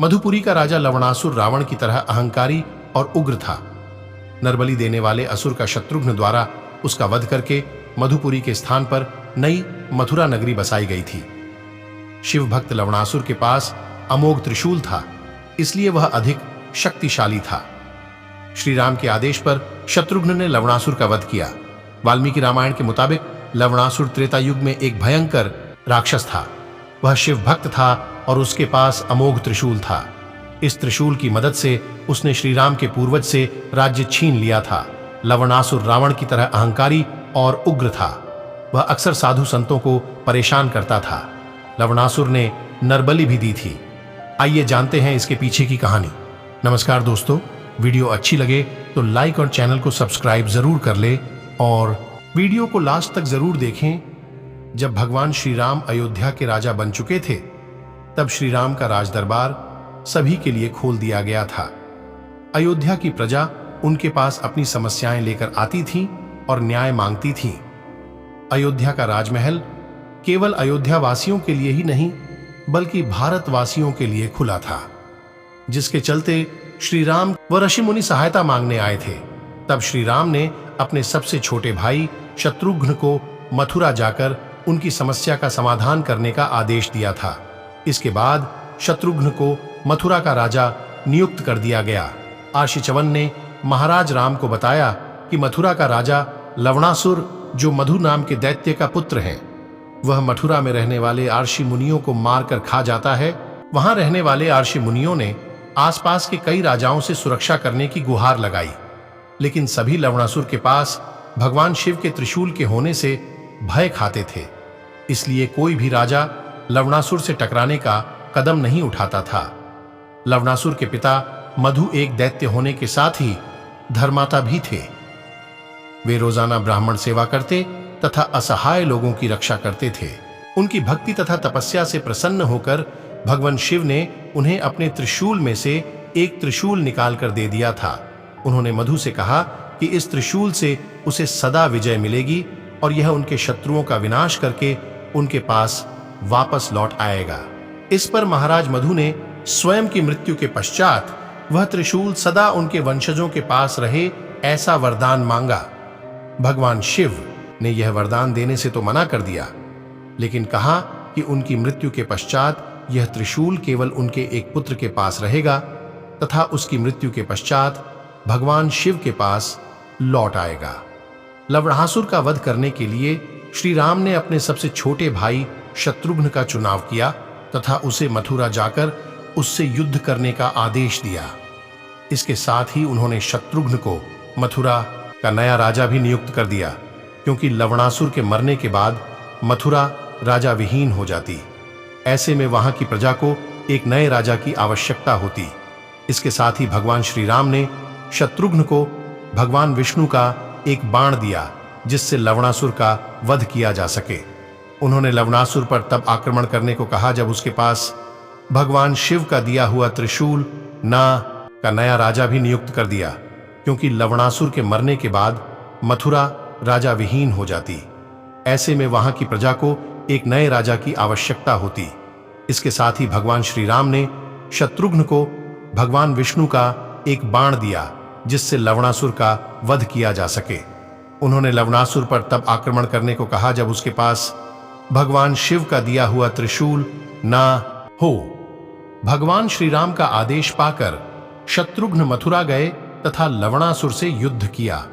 मधुपुरी का राजा लवणासुर रावण की तरह अहंकारी और उग्र था। नरबली देने वाले असुर का शत्रुघ्न द्वारा उसका वध करके मधुपुरी के स्थान पर नई मथुरा नगरी बसाई गई थी। शिव भक्त लवणासुर के पास अमोघ त्रिशूल था, इसलिए वह अधिक शक्तिशाली था। श्री राम के आदेश पर शत्रुघ्न ने लवणासुर का वध किया। वाल्मीकि रामायण के मुताबिक लवणासुर त्रेता युग में एक भयंकर राक्षस था। वह शिव भक्त था और उसके पास अमोघ त्रिशूल था। इस त्रिशूल की मदद से उसने श्री राम के पूर्वज से राज्य छीन लिया था। लवणासुर रावण की तरह अहंकारी और उग्र था। वह अक्सर साधु संतों को परेशान करता था। लवणासुर ने नरबली भी दी थी। आइए जानते हैं इसके पीछे की कहानी। नमस्कार दोस्तों, वीडियो अच्छी लगे तो लाइक और चैनल को सब्सक्राइब जरूर कर ले और वीडियो को लास्ट तक जरूर देखें। जब भगवान श्री राम अयोध्या के राजा बन चुके थे, तब श्री राम का राज दरबार सभी के लिए खोल दिया गया था। अयोध्या की प्रजा उनके पास अपनी समस्याएं लेकर आती थी और न्याय मांगती थी। अयोध्या का राजमहल केवल अयोध्या वासियों के लिए ही नहीं, बल्कि भारतवासियों के लिए खुला था, जिसके चलते श्री राम व ऋषि मुनि सहायता मांगने आए थे। तब श्री राम ने अपने सबसे छोटे भाई शत्रुघ्न को मथुरा जाकर उनकी समस्या का समाधान करने का आदेश दिया था। इसके बाद शत्रुघ्न को मथुरा का राजा नियुक्त कर दिया गया। आर्षि च्यवन ने महाराज राम को बताया कि मथुरा का राजा लवणासुर, जो मधु नाम के दैत्य का पुत्र है, वह मथुरा में रहने वाले आर्षि मुनियों को मारकर खा जाता है। वहां रहने वाले आर्षि मुनियों ने आसपास के कई राजाओं से सुरक्षा करने की गुहार लगाई, लेकिन सभी लवणासुर के पास भगवान शिव के त्रिशूल के होने से भय खाते थे। इसलिए कोई भी राजा लवणासुर से टकराने का कदम नहीं उठाता था। लवणासुर के पिता मधु एक दैत्य होने के साथ ही धर्माता भी थे। वे रोजाना ब्राह्मण सेवा करते तथा असहाय लोगों की रक्षा करते थे। उनकी भक्ति तथा तपस्या से प्रसन्न होकर भगवान शिव ने उन्हें अपने त्रिशूल में से एक त्रिशूल निकालकर दे दिया था। उन्होंने मधु से कहा कि इस त्रिशूल से उसे सदा विजय मिलेगी और यह उनके शत्रुओं का विनाश करके उनके पास वापस लौट आएगा। इस पर महाराज मधु ने स्वयं की मृत्यु के पश्चात वह त्रिशूल सदा उनके वंशजों के पास रहे, ऐसा वरदान मांगा। भगवान शिव ने यह वरदान देने से तो मना कर दिया, लेकिन कहा कि उनकी मृत्यु के पश्चात यह त्रिशूल केवल उनके एक पुत्र के पास रहेगा तथा उसकी मृत्यु के पश्चात भगवान शिव के पास लौट आएगा। लवणासुर का वध करने के लिए श्री राम ने अपने सबसे छोटे भाई शत्रुघ्न का चुनाव किया तथा उसे मथुरा जाकर उससे युद्ध करने का आदेश दिया। इसके साथ ही उन्होंने शत्रुघ्न को मथुरा का नया राजा भी नियुक्त कर दिया, क्योंकि लवणासुर के मरने के बाद मथुरा राजा विहीन हो जाती। ऐसे में वहां की प्रजा को एक नए राजा की आवश्यकता होती। इसके साथ ही भगवान श्री राम ने शत्रुघ्न को भगवान विष्णु का एक बाण दिया, जिससे लवणासुर का वध किया जा सके। उन्होंने लवणासुर पर तब आक्रमण करने को कहा जब उसके पास भगवान शिव का दिया हुआ त्रिशूल ना का नया राजा भी नियुक्त कर दिया, क्योंकि लवणासुर के मरने के बाद मथुरा राजा विहीन हो जाती। ऐसे में वहां की प्रजा को एक नए राजा की आवश्यकता होती। इसके साथ ही भगवान श्री राम ने शत्रुघ्न को भगवान विष्णु का एक बाण दिया, जिससे लवणासुर का वध किया जा सके। उन्होंने लवणासुर पर तब आक्रमण करने को कहा जब उसके पास भगवान शिव का दिया हुआ त्रिशूल ना हो। भगवान श्री राम का आदेश पाकर शत्रुघ्न मथुरा गए तथा लवणासुर से युद्ध किया।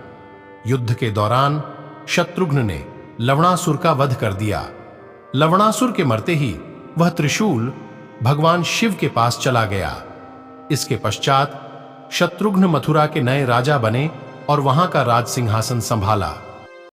युद्ध के दौरान शत्रुघ्न ने लवणासुर का वध कर दिया। लवणासुर के मरते ही वह त्रिशूल भगवान शिव के पास चला गया। इसके पश्चात शत्रुघ्न मथुरा के नए राजा बने और वहां का राज सिंहासन संभाला।